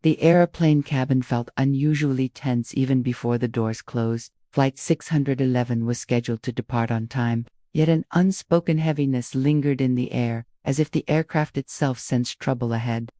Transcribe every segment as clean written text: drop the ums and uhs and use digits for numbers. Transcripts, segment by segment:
The airplane cabin felt unusually tense even before the doors closed. Flight 611 was scheduled to depart on time, yet an unspoken heaviness lingered in the air, as if the aircraft itself sensed trouble ahead.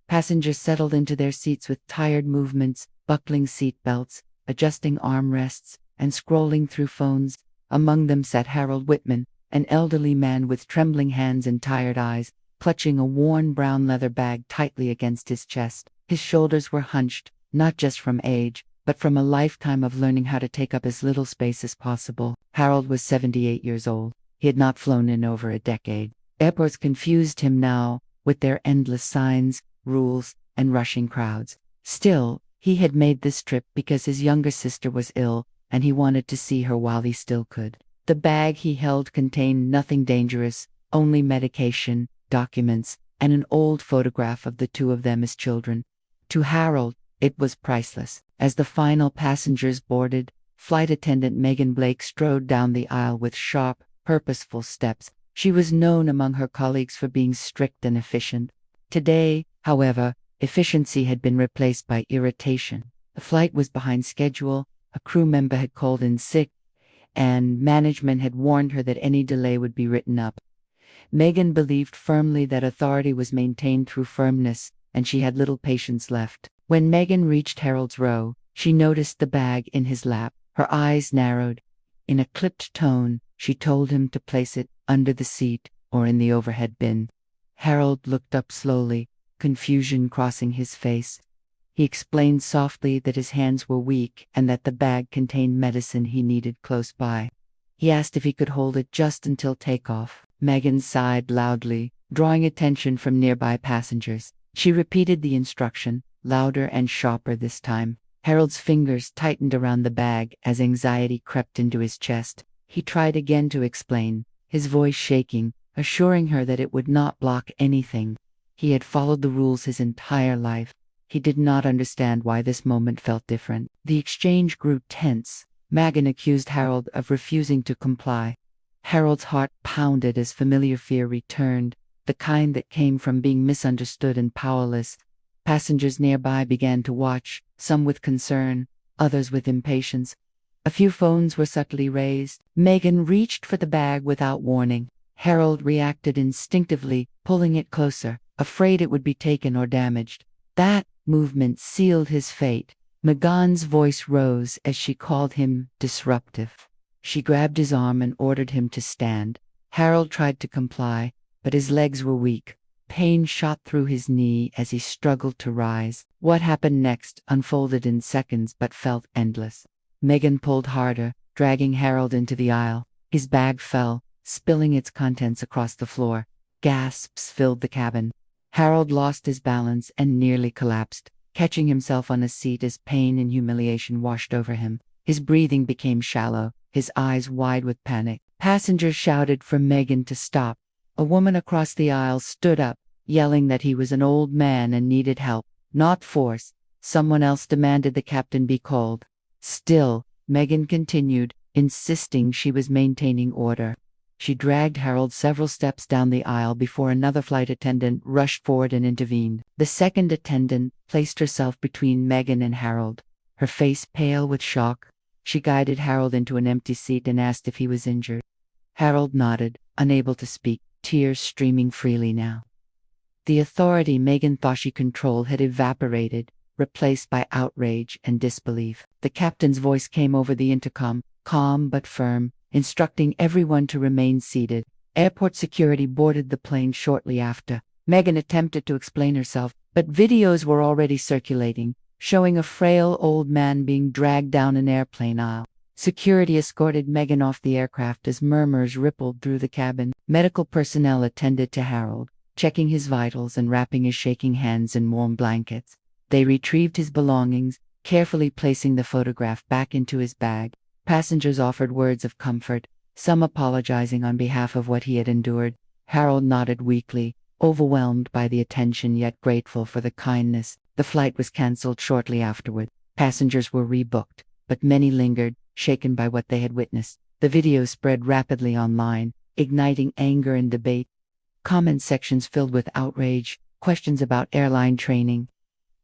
Passengers settled into their seats with tired movements, buckling seat belts, adjusting armrests, and scrolling through phones. Among them sat Harold Whitman, an elderly man with trembling hands and tired eyes, clutching a worn brown leather bag tightly against his chest. His shoulders were hunched, not just from age, but from a lifetime of learning how to take up as little space as possible. Harold was 78 years old. He had not flown in over a decade. Airports confused him now, with their endless signs, rules, and rushing crowds. Still, he had made this trip because his younger sister was ill, and he wanted to see her while he still could. The bag he held contained nothing dangerous, only medication, documents, and an old photograph of the two of them as children. To Harold, it was priceless. As the final passengers boarded, flight attendant Megan Blake strode down the aisle with sharp, purposeful steps. She was known among her colleagues for being strict and efficient. Today, however, efficiency had been replaced by irritation. The flight was behind schedule, a crew member had called in sick, and management had warned her that any delay would be written up. Megan believed firmly that authority was maintained through firmness, and she had little patience left. When Megan reached Harold's row, she noticed the bag in his lap. Her eyes narrowed. In a clipped tone, she told him to place it under the seat or in the overhead bin. Harold looked up slowly, confusion crossing his face. He explained softly that his hands were weak and that the bag contained medicine he needed close by. He asked if he could hold it just until takeoff. Megan sighed loudly, drawing attention from nearby passengers. She repeated the instruction, louder and sharper this time. Harold's fingers tightened around the bag as anxiety crept into his chest. He tried again to explain, his voice shaking, assuring her that it would not block anything. He had followed the rules his entire life. He did not understand why this moment felt different. The exchange grew tense. Megan accused Harold of refusing to comply. Harold's heart pounded as familiar fear returned, the kind that came from being misunderstood and powerless. Passengers nearby began to watch, some with concern, others with impatience. A few phones were subtly raised. Megan reached for the bag without warning. Harold reacted instinctively, pulling it closer, afraid it would be taken or damaged. That movement sealed his fate. Megan's voice rose as she called him disruptive. She grabbed his arm and ordered him to stand. Harold tried to comply, but his legs were weak. Pain shot through his knee as he struggled to rise. What happened next unfolded in seconds but felt endless. Megan pulled harder, dragging Harold into the aisle. His bag fell, spilling its contents across the floor. Gasps filled the cabin. Harold lost his balance and nearly collapsed, catching himself on a seat as pain and humiliation washed over him. His breathing became shallow, his eyes wide with panic. Passengers shouted for Megan to stop. A woman across the aisle stood up, yelling that he was an old man and needed help, not force. Someone else demanded the captain be called. Still, Megan continued, insisting she was maintaining order. She dragged Harold several steps down the aisle before another flight attendant rushed forward and intervened. The second attendant placed herself between Megan and Harold. Her face pale with shock, she guided Harold into an empty seat and asked if he was injured. Harold nodded, unable to speak, tears streaming freely now. The authority Megan thought she controlled had evaporated, replaced by outrage and disbelief. The captain's voice came over the intercom, calm but firm, instructing everyone to remain seated. Airport security boarded the plane shortly after. Megan attempted to explain herself, but videos were already circulating, showing a frail old man being dragged down an airplane aisle. Security escorted Megan off the aircraft as murmurs rippled through the cabin. Medical personnel attended to Harold, checking his vitals and wrapping his shaking hands in warm blankets. They retrieved his belongings, carefully placing the photograph back into his bag. Passengers offered words of comfort, some apologizing on behalf of what he had endured. Harold nodded weakly, overwhelmed by the attention yet grateful for the kindness. The flight was cancelled shortly afterward. Passengers were rebooked, but many lingered, shaken by what they had witnessed. The video spread rapidly online, igniting anger and debate. Comment sections filled with outrage, questions about airline training,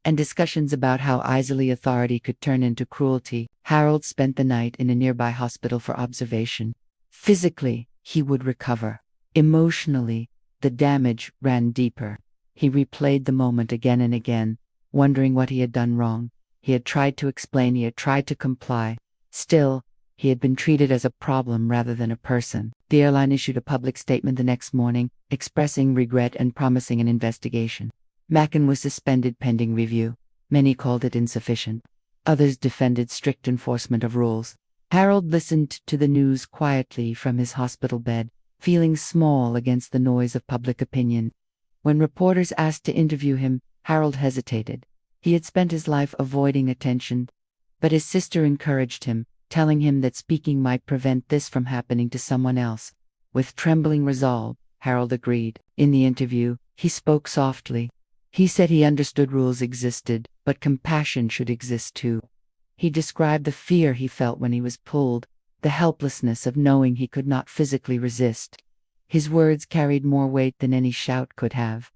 and discussions about how easily authority could turn into cruelty. Harold spent the night in a nearby hospital for observation. Physically, he would recover. Emotionally, the damage ran deeper. He replayed the moment again and again, wondering what he had done wrong. He had tried to explain, he had tried to comply. Still, he had been treated as a problem rather than a person. The airline issued a public statement the next morning, expressing regret and promising an investigation. Mackin was suspended pending review. Many called it insufficient. Others defended strict enforcement of rules. Harold listened to the news quietly from his hospital bed, feeling small against the noise of public opinion. When reporters asked to interview him, Harold hesitated. He had spent his life avoiding attention, but his sister encouraged him, telling him that speaking might prevent this from happening to someone else. With trembling resolve, Harold agreed. In the interview, he spoke softly. He said he understood rules existed, but compassion should exist too. He described the fear he felt when he was pulled, the helplessness of knowing he could not physically resist. His words carried more weight than any shout could have.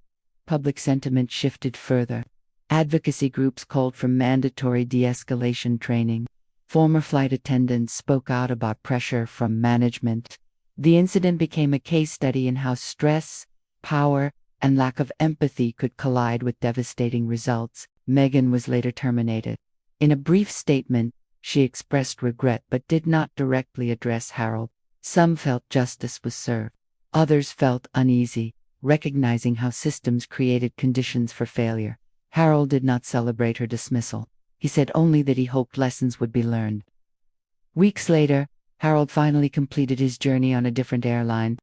Public sentiment shifted further. Advocacy groups called for mandatory de-escalation training. Former flight attendants spoke out about pressure from management. The incident became a case study in how stress, power, and lack of empathy could collide with devastating results. Megan was later terminated. In a brief statement, she expressed regret but did not directly address Harold. Some felt justice was served. Others felt uneasy, recognizing how systems created conditions for failure. Harold did not celebrate her dismissal. He said only that he hoped lessons would be learned. Weeks later, Harold finally completed his journey on a different airline.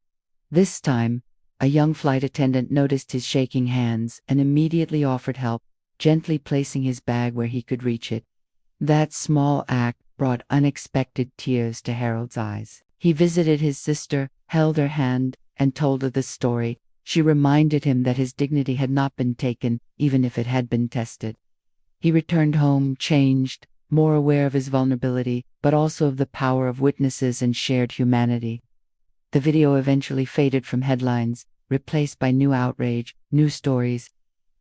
This time, a young flight attendant noticed his shaking hands and immediately offered help, gently placing his bag where he could reach it. That small act brought unexpected tears to Harold's eyes. He visited his sister, held her hand, and told her the story. She reminded him that his dignity had not been taken, even if it had been tested. He returned home, changed, more aware of his vulnerability, but also of the power of witnesses and shared humanity. The video eventually faded from headlines, replaced by new outrage, new stories.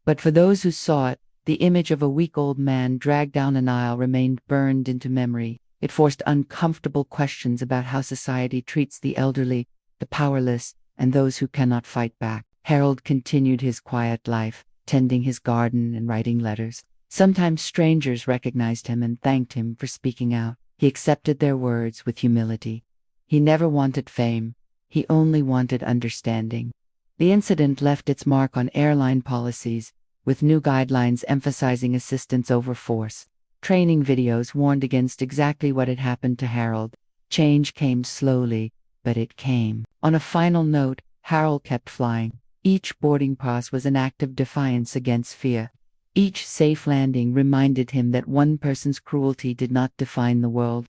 But for those who saw it, the image of a weak-old man dragged down an aisle remained burned into memory. It forced uncomfortable questions about how society treats the elderly, the powerless, and those who cannot fight back. Harold continued his quiet life, tending his garden and writing letters. Sometimes strangers recognized him and thanked him for speaking out. He accepted their words with humility. He never wanted fame. He only wanted understanding. The incident left its mark on airline policies, with new guidelines emphasizing assistance over force. Training videos warned against exactly what had happened to Harold. Change came slowly, but it came. On a final note, Harold kept flying. Each boarding pass was an act of defiance against fear. Each safe landing reminded him that one person's cruelty did not define the world.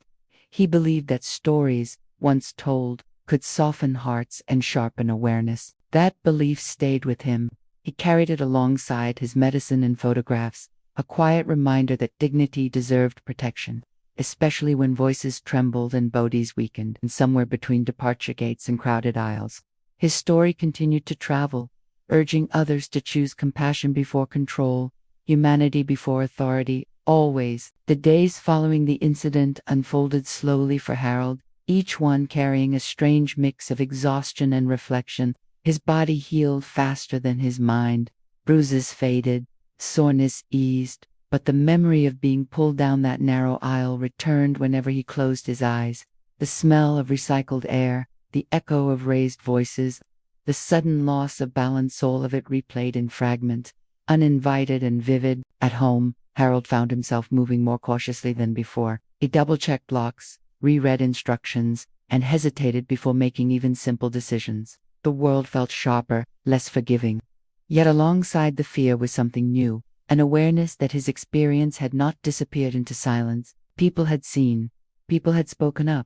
He believed that stories, once told, could soften hearts and sharpen awareness. That belief stayed with him. He carried it alongside his medicine and photographs, a quiet reminder that dignity deserved protection, especially when voices trembled and bodies weakened, and somewhere between departure gates and crowded aisles. His story continued to travel, urging others to choose compassion before control, humanity before authority, always. The days following the incident unfolded slowly for Harold, each one carrying a strange mix of exhaustion and reflection. His body healed faster than his mind. Bruises faded, soreness eased, but the memory of being pulled down that narrow aisle returned whenever he closed his eyes. The smell of recycled air, the echo of raised voices, the sudden loss of balance, all of it replayed in fragments, uninvited and vivid. At home, Harold found himself moving more cautiously than before. He double-checked locks, reread instructions, and hesitated before making even simple decisions. The world felt sharper, less forgiving. Yet alongside the fear was something new, an awareness that his experience had not disappeared into silence. People had seen, people had spoken up.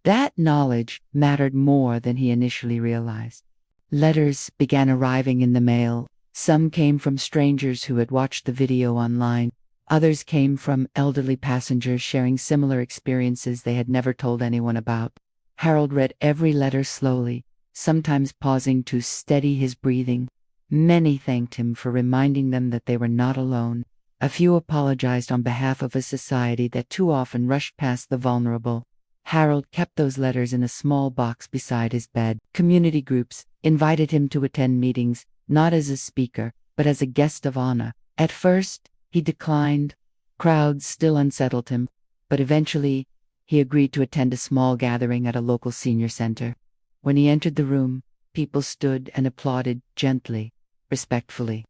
That knowledge mattered more than he initially realized. Letters began arriving in the mail. Some came from strangers who had watched the video online. Others came from elderly passengers sharing similar experiences they had never told anyone about. Harold read every letter slowly, sometimes pausing to steady his breathing. Many thanked him for reminding them that they were not alone. A few apologized on behalf of a society that too often rushed past the vulnerable. Harold kept those letters in a small box beside his bed. Community groups invited him to attend meetings, not as a speaker, but as a guest of honor. At first, he declined. Crowds still unsettled him, but eventually, he agreed to attend a small gathering at a local senior center. When he entered the room, people stood and applauded gently, respectfully.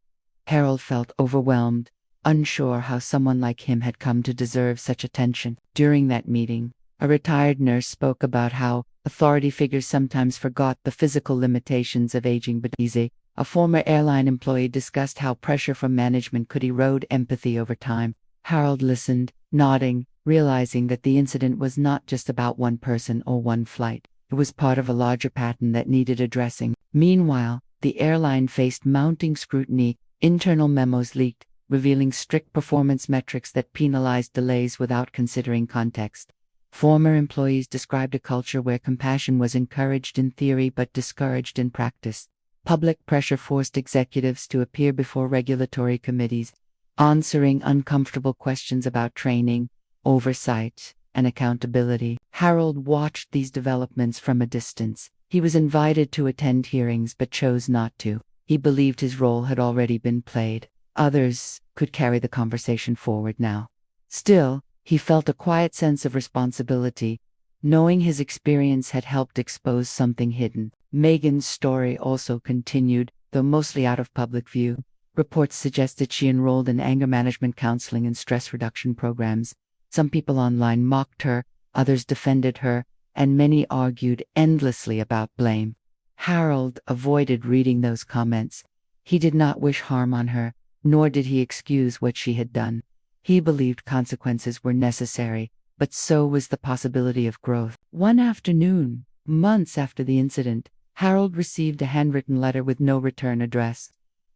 Harold felt overwhelmed, unsure how someone like him had come to deserve such attention. During that meeting, a retired nurse spoke about how authority figures sometimes forgot the physical limitations of aging but easy. A former airline employee discussed how pressure from management could erode empathy over time. Harold listened, nodding, realizing that the incident was not just about one person or one flight. It was part of a larger pattern that needed addressing. Meanwhile, the airline faced mounting scrutiny. Internal memos leaked, revealing strict performance metrics that penalized delays without considering context. Former employees described a culture where compassion was encouraged in theory but discouraged in practice. Public pressure forced executives to appear before regulatory committees, answering uncomfortable questions about training, oversight, and accountability. Harold watched these developments from a distance. He was invited to attend hearings but chose not to. He believed his role had already been played. Others could carry the conversation forward now. Still, he felt a quiet sense of responsibility, knowing his experience had helped expose something hidden. Megan's story also continued, though mostly out of public view. Reports suggested she enrolled in anger management counseling and stress reduction programs. Some people online mocked her, others defended her, and many argued endlessly about blame. Harold avoided reading those comments. He did not wish harm on her, nor did he excuse what she had done. He believed consequences were necessary, but so was the possibility of growth. One afternoon, months after the incident, Harold received a handwritten letter with no return address.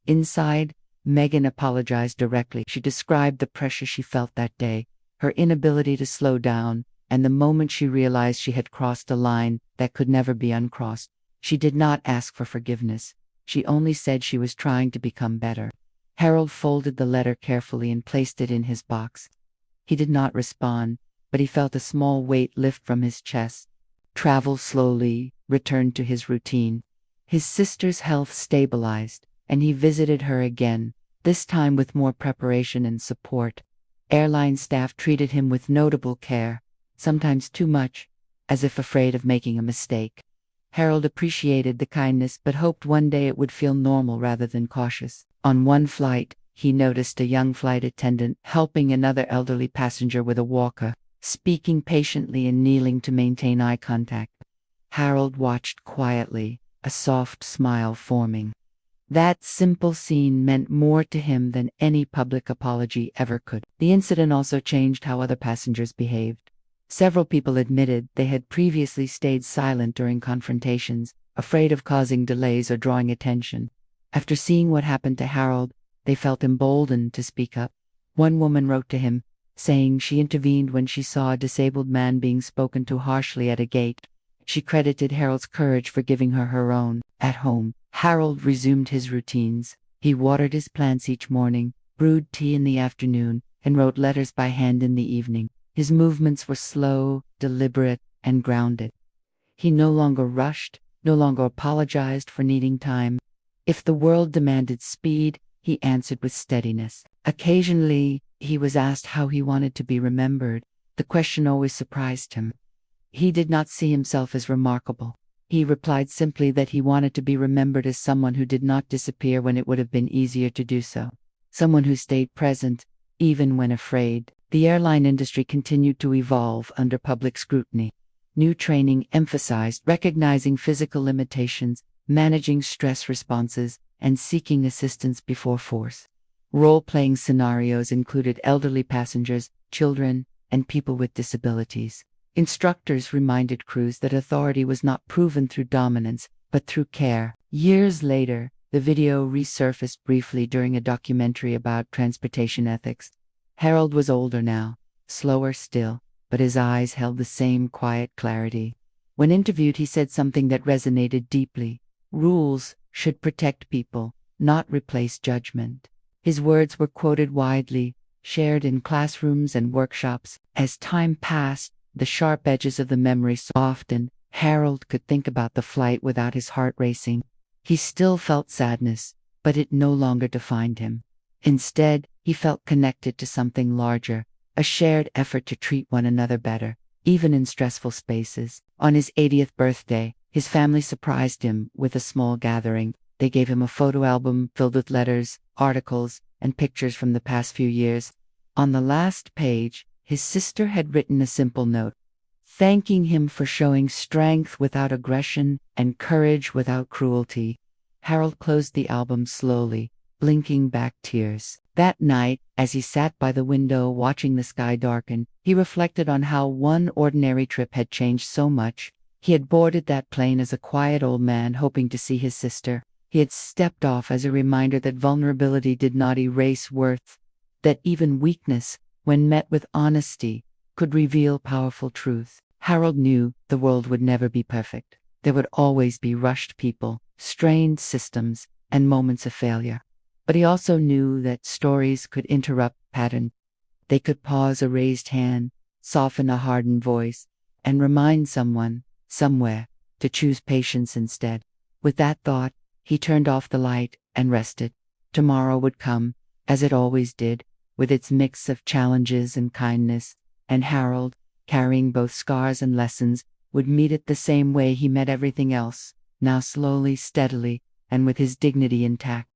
Inside, Megan apologized directly. She described the pressure she felt that day, her inability to slow down, and the moment she realized she had crossed a line that could never be uncrossed. She did not ask for forgiveness. She only said she was trying to become better. Harold folded the letter carefully and placed it in his box. He did not respond, but he felt a small weight lift from his chest. Travel slowly, returned to his routine. His sister's health stabilized, and he visited her again, this time with more preparation and support. Airline staff treated him with notable care, sometimes too much, as if afraid of making a mistake. Harold appreciated the kindness but hoped one day it would feel normal rather than cautious. On one flight, he noticed a young flight attendant helping another elderly passenger with a walker, speaking patiently and kneeling to maintain eye contact. Harold watched quietly, a soft smile forming. That simple scene meant more to him than any public apology ever could. The incident also changed how other passengers behaved. Several people admitted they had previously stayed silent during confrontations, afraid of causing delays or drawing attention. After seeing what happened to Harold, they felt emboldened to speak up. One woman wrote to him, saying she intervened when she saw a disabled man being spoken to harshly at a gate. She credited Harold's courage for giving her her own. At home, Harold resumed his routines. He watered his plants each morning, brewed tea in the afternoon, and wrote letters by hand in the evening. His movements were slow, deliberate, and grounded. He no longer rushed, no longer apologized for needing time. If the world demanded speed, he answered with steadiness. Occasionally, he was asked how he wanted to be remembered. The question always surprised him. He did not see himself as remarkable. He replied simply that he wanted to be remembered as someone who did not disappear when it would have been easier to do so. Someone who stayed present, even when afraid. The airline industry continued to evolve under public scrutiny. New training emphasized recognizing physical limitations, managing stress responses, and seeking assistance before force. Role-playing scenarios included elderly passengers, children, and people with disabilities. Instructors reminded crews that authority was not proven through dominance, but through care. Years later, the video resurfaced briefly during a documentary about transportation ethics. Harold was older now, slower still, but his eyes held the same quiet clarity. When interviewed, he said something that resonated deeply. Rules should protect people, not replace judgment. His words were quoted widely, shared in classrooms and workshops. As time passed, the sharp edges of the memory softened. Harold could think about the flight without his heart racing. He still felt sadness, but it no longer defined him. Instead, he felt connected to something larger, a shared effort to treat one another better, even in stressful spaces. On his 80th birthday, his family surprised him with a small gathering. They gave him a photo album filled with letters, articles, and pictures from the past few years. On the last page, his sister had written a simple note, thanking him for showing strength without aggression and courage without cruelty. Harold closed the album slowly, blinking back tears. That night, as he sat by the window watching the sky darken, he reflected on how one ordinary trip had changed so much. He had boarded that plane as a quiet old man hoping to see his sister. He had stepped off as a reminder that vulnerability did not erase worth, that even weakness, when met with honesty, could reveal powerful truth. Harold knew the world would never be perfect. There would always be rushed people, strained systems, and moments of failure. But he also knew that stories could interrupt pattern. They could pause a raised hand, soften a hardened voice, and remind someone, somewhere, to choose patience instead. With that thought, he turned off the light and rested. Tomorrow would come, as it always did, with its mix of challenges and kindness, and Harold, carrying both scars and lessons, would meet it the same way he met everything else, now slowly, steadily, and with his dignity intact.